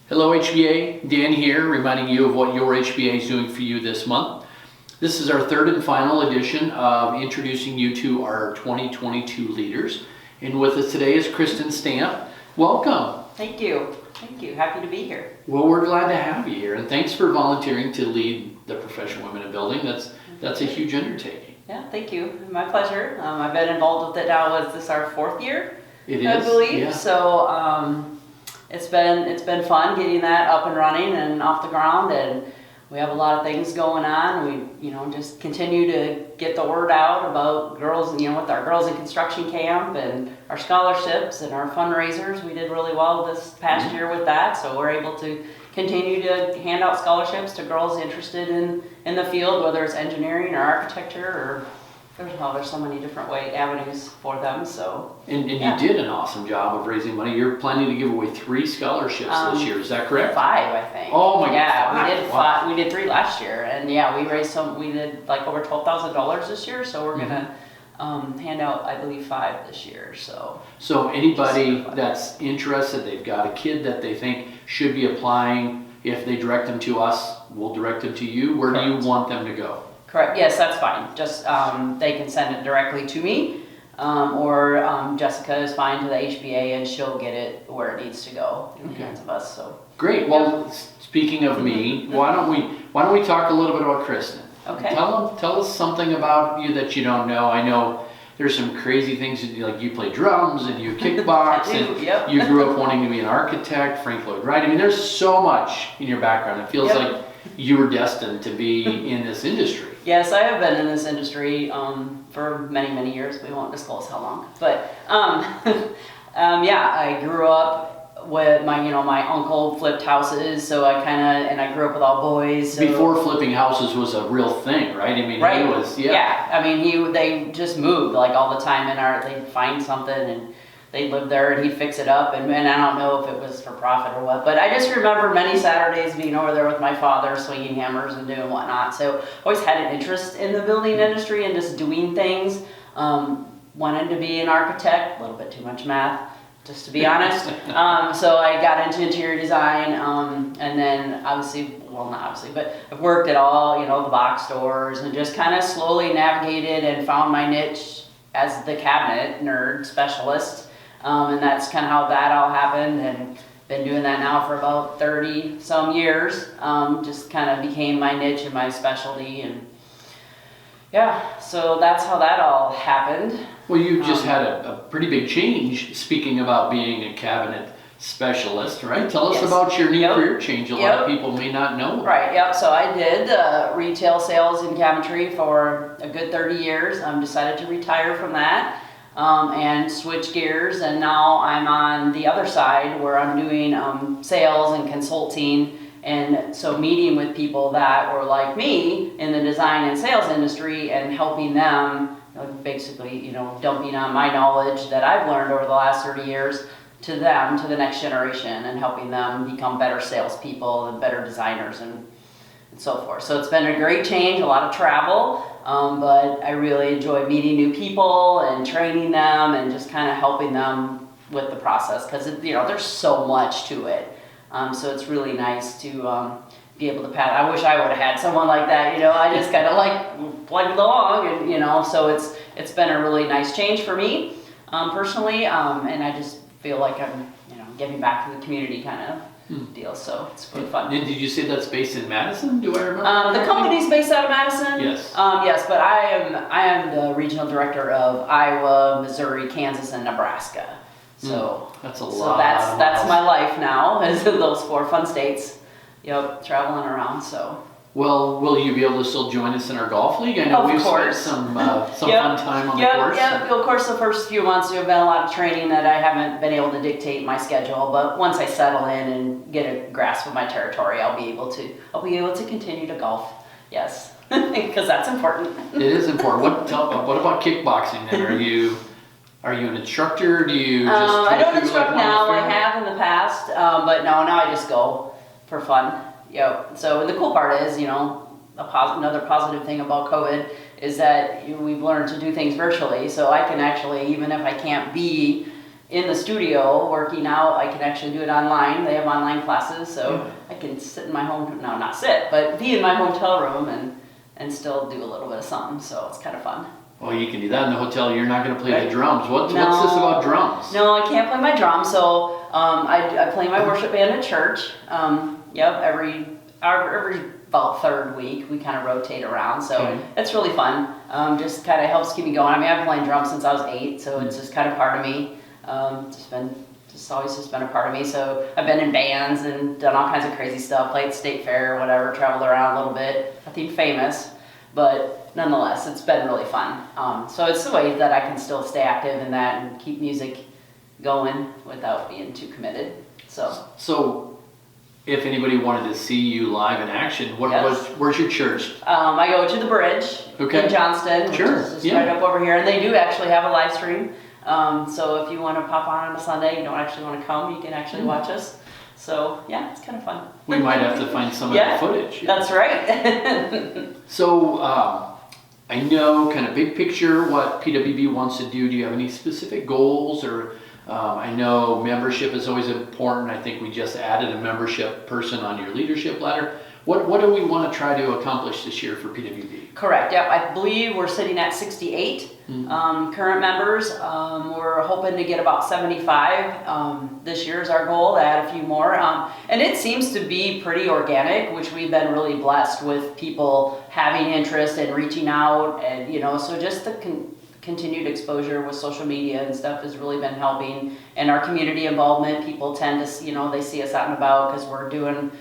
Hello HBA, Dan here, reminding you of what your HBA is doing for you this month. This is our third and final edition of introducing you to our 2022 leaders. And with us today is Kristen Stamp. Welcome. Thank you. Happy to be here. Well, we're glad to have you here, and thanks for volunteering to lead the Professional Women in Building. That's a huge undertaking. Yeah, thank you. My pleasure. I've been involved with it now. Is this our fourth year? It is, I believe. yeah. So it's been fun getting that up and running and off the ground, and we have a lot of things going on. We just continue to get the word out about girls, with our Girls in Construction Camp and our scholarships and our fundraisers. We did really well this past year with that, so we're able to continue to hand out scholarships to girls interested in the field, whether it's engineering or architecture, or there's so many different avenues for them. So and you did an awesome job of raising money. You're planning to give away 3 scholarships this year, is that correct? 5, I think. Oh my God! Yeah, we did wow. 5. We did 3 last year, and we raised some. We did like over $12,000 this year, so we're gonna hand out, I believe, 5 this year. So anybody that's interested, they've got a kid that they think should be applying. If they direct them to us, we'll direct them to you. Where Correct. do you want them to go? Correct. Yes, that's fine. Just they can send it directly to me, or Jessica is fine to the HBA, and she'll get it where it needs to go in the hands of us. So great. Well, speaking of me, why don't we talk a little bit about Kristin? Okay. Tell us something about you that you don't know. I know there's some crazy things, like you play drums and you kickbox, and you grew up wanting to be an architect, Frank Lloyd Wright. I mean, there's so much in your background. It feels like you were destined to be in this industry. Yes, I have been in this industry for many, many years. We won't disclose how long, but I grew up with my uncle flipped houses, so I grew up with all boys. So. Before flipping houses was a real thing, right? I mean, right. He was, they just moved like all the time, and they'd find something and they'd live there, and he'd fix it up, and I don't know if it was for profit or what, but I just remember many Saturdays being over there with my father, swinging hammers and doing whatnot. So always had an interest in the building industry and just doing things. Wanted to be an architect, a little bit too much math, just to be honest. So I got into interior design, and then not obviously, but I've worked at all, the box stores, and just kind of slowly navigated and found my niche as the cabinet nerd specialist. And that's kind of how that all happened, and been doing that now for about 30 some years. Just kind of became my niche and my specialty, and so that's how that all happened. Well, you just had a pretty big change, speaking about being a cabinet specialist, right? Tell us about your new career change. A lot of people may not know. Right, so I did retail sales in cabinetry for a good 30 years. Decided to retire from that and switch gears, and now I'm on the other side where I'm doing sales and consulting. And so meeting with people that were like me in the design and sales industry and helping them, basically, dumping on my knowledge that I've learned over the last 30 years to them, to the next generation, and helping them become better salespeople and better designers and so forth. So it's been a great change, a lot of travel, but I really enjoy meeting new people and training them and just kind of helping them with the process, because there's so much to it. So it's really nice to be able to pass. I wish I would have had someone like that. I just kind of plugged along, and so it's been a really nice change for me personally, and I just feel like I'm giving back to the community kind of deal. So it's really fun. And did you say that's based in Madison? Do I remember? The company's based out of Madison. Yes. Yes, but I am the regional director of Iowa, Missouri, Kansas, and Nebraska. So that's a lot. So that's my life now, is those 4 fun states. Traveling around. So. Well, will you be able to still join us in our golf league? I know we've spent some fun time on the course. Yeah, of course. The first few months there have been a lot of training that I haven't been able to dictate my schedule. But once I settle in and get a grasp of my territory, I'll be able to continue to golf. Yes, because that's important. It is important. What about kickboxing? Then are you an instructor? Do you just? I don't instruct now. I have in the past, but now I just go for fun. So the cool part is, another positive thing about COVID is that we've learned to do things virtually. So I can actually, even if I can't be in the studio working out. I can actually do it online. They have online classes, so I can sit in my not sit, but be in my hotel room and still do a little bit of something, so it's kind of fun. Well, you can do that in the hotel. You're not going to play the drums. What's this about drums? No, I can't play my drums, so I play my worship band at church. Every about third week we kind of rotate around, so it's really fun. Just kind of helps keep me going. I mean, I've been playing drums since I was 8, so it's just kind of part of me. It's always just been a part of me. So I've been in bands and done all kinds of crazy stuff, played state fair, whatever, traveled around a little bit. Nothing famous, but nonetheless, it's been really fun. So it's the way that I can still stay active in that and keep music going without being too committed. So if anybody wanted to see you live in action, where's your church? I go to the Bridge in Johnston, which is just right up over here, and they do actually have a live stream. So if you want to pop on a Sunday, you don't actually want to come, you can actually watch us. So it's kind of fun. We might have to find some of the footage. That's right. So I know kind of big picture what PWB wants to do. Do you have any specific goals? Or I know membership is always important. I think we just added a membership person on your leadership ladder. What do we want to try to accomplish this year for PWB? Correct. Yep. I believe we're sitting at 68 current members. We're hoping to get about 75 this year is our goal, to add a few more. And it seems to be pretty organic, which we've been really blessed with people having interest and reaching out. And, so just the continued exposure with social media and stuff has really been helping. And our community involvement, people tend to, they see us out and about because we're doing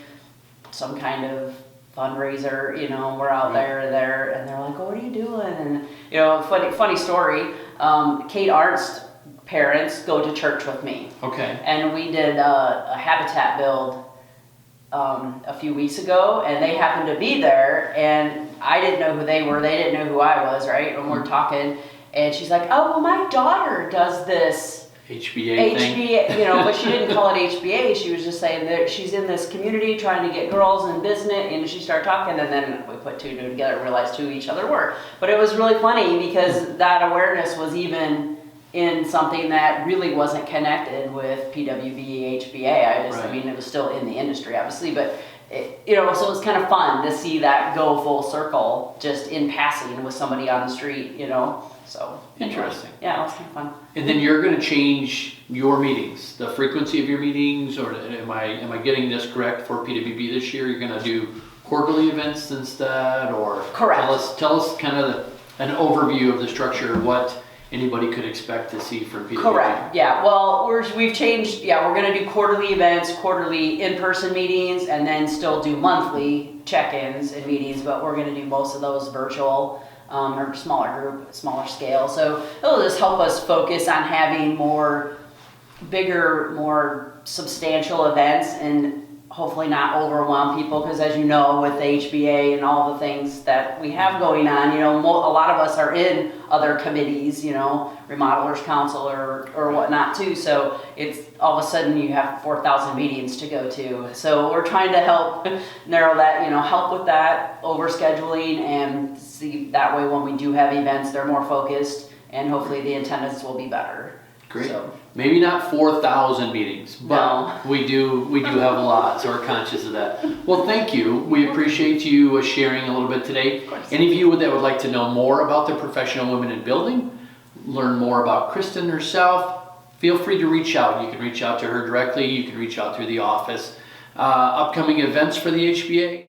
some kind of fundraiser, we're out there, and they're like, oh, what are you doing? And, funny story, Kate Arndt's parents go to church with me. Okay. And we did a habitat build a few weeks ago, and they happened to be there, and I didn't know who they were, they didn't know who I was, right? And we're talking, and she's like, oh, well, my daughter does this HBA thing. But she didn't call it HBA. She was just saying that she's in this community trying to get girls in business, and she started talking, and then we put two and two together and realized who each other were. But it was really funny because that awareness was even in something that really wasn't connected with PWB, HBA. I mean, it was still in the industry, obviously, but so it was kind of fun to see that go full circle just in passing with somebody on the street, So interesting. Yeah, it was kind of fun. And then you're going to change your meetings, the frequency of your meetings, or am I getting this correct for PWB this year? You're going to do quarterly events instead, or correct? Tell us kind of an overview of the structure of what anybody could expect to see from PWB. Correct. Yeah. Well, we've changed. Yeah, we're going to do quarterly events, quarterly in-person meetings, and then still do monthly check-ins and meetings. But we're going to do most of those virtual. Or smaller group, smaller scale. So it'll just help us focus on having bigger, more substantial events and hopefully not overwhelm people, because as you know, with the HBA and all the things that we have going on, a lot of us are in other committees, remodelers council or whatnot too. So it's all of a sudden you have 4,000 meetings to go to. So we're trying to help narrow that, help with that overscheduling, and see that way when we do have events, they're more focused and hopefully the attendance will be better. Great. So, maybe not 4,000 meetings, but no. we do have a lot, so we're conscious of that. Well, thank you. We appreciate you sharing a little bit today. Any of you that would like to know more about the Professional Women in Building, learn more about Kristin herself, feel free to reach out. You can reach out to her directly. You can reach out through the office. Upcoming events for the HBA.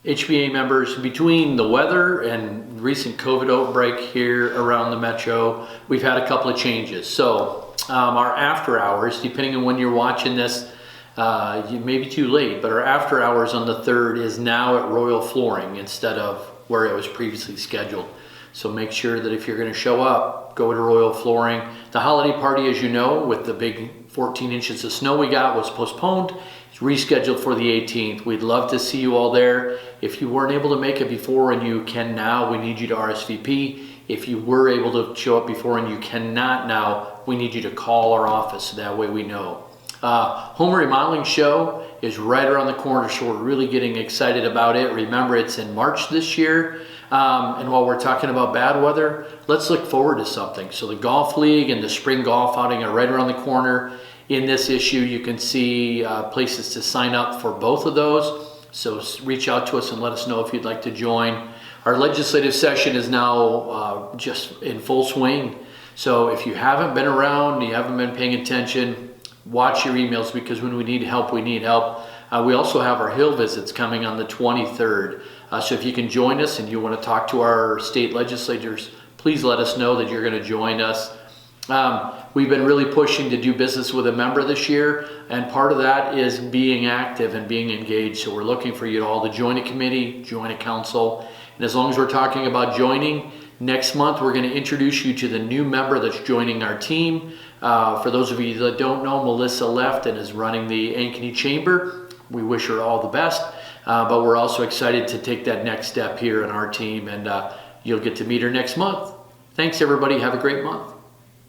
HBA members, between the weather and recent COVID outbreak here around the metro, we've had a couple of changes. So our after hours, depending on when you're watching this, you may be too late, but our after hours on the 3rd is now at Royal Flooring instead of where it was previously scheduled. So make sure that if you're going to show up, go to Royal Flooring. The holiday party, as you know, with the big 14 inches of snow we got, was postponed. It's rescheduled for the 18th. We'd love to see you all there. If you weren't able to make it before and you can now, we need you to RSVP. If you were able to show up before and you cannot now, we need you to call our office so that way we know. Home remodeling show is right around the corner, so we're really getting excited about it. Remember, it's in March this year. And while we're talking about bad weather, let's look forward to something. So the golf league and the spring golf outing are right around the corner. In this issue, you can see places to sign up for both of those. So reach out to us and let us know if you'd like to join. Our legislative session is now just in full swing. So if you haven't been around, you haven't been paying attention, watch your emails, because when we need help, we need help. We also have our Hill visits coming on the 23rd. So if you can join us and you want to talk to our state legislators, please let us know that you're going to join us. We've been really pushing to do business with a member this year, and part of that is being active and being engaged. So we're looking for you all to join a committee, join a council. And as long as we're talking about joining, next month we're going to introduce you to the new member that's joining our team. For those of you that don't know, Melissa left and is running the Ankeny Chamber. We wish her all the best, but we're also excited to take that next step here in our team, and you'll get to meet her next month. Thanks everybody, have a great month.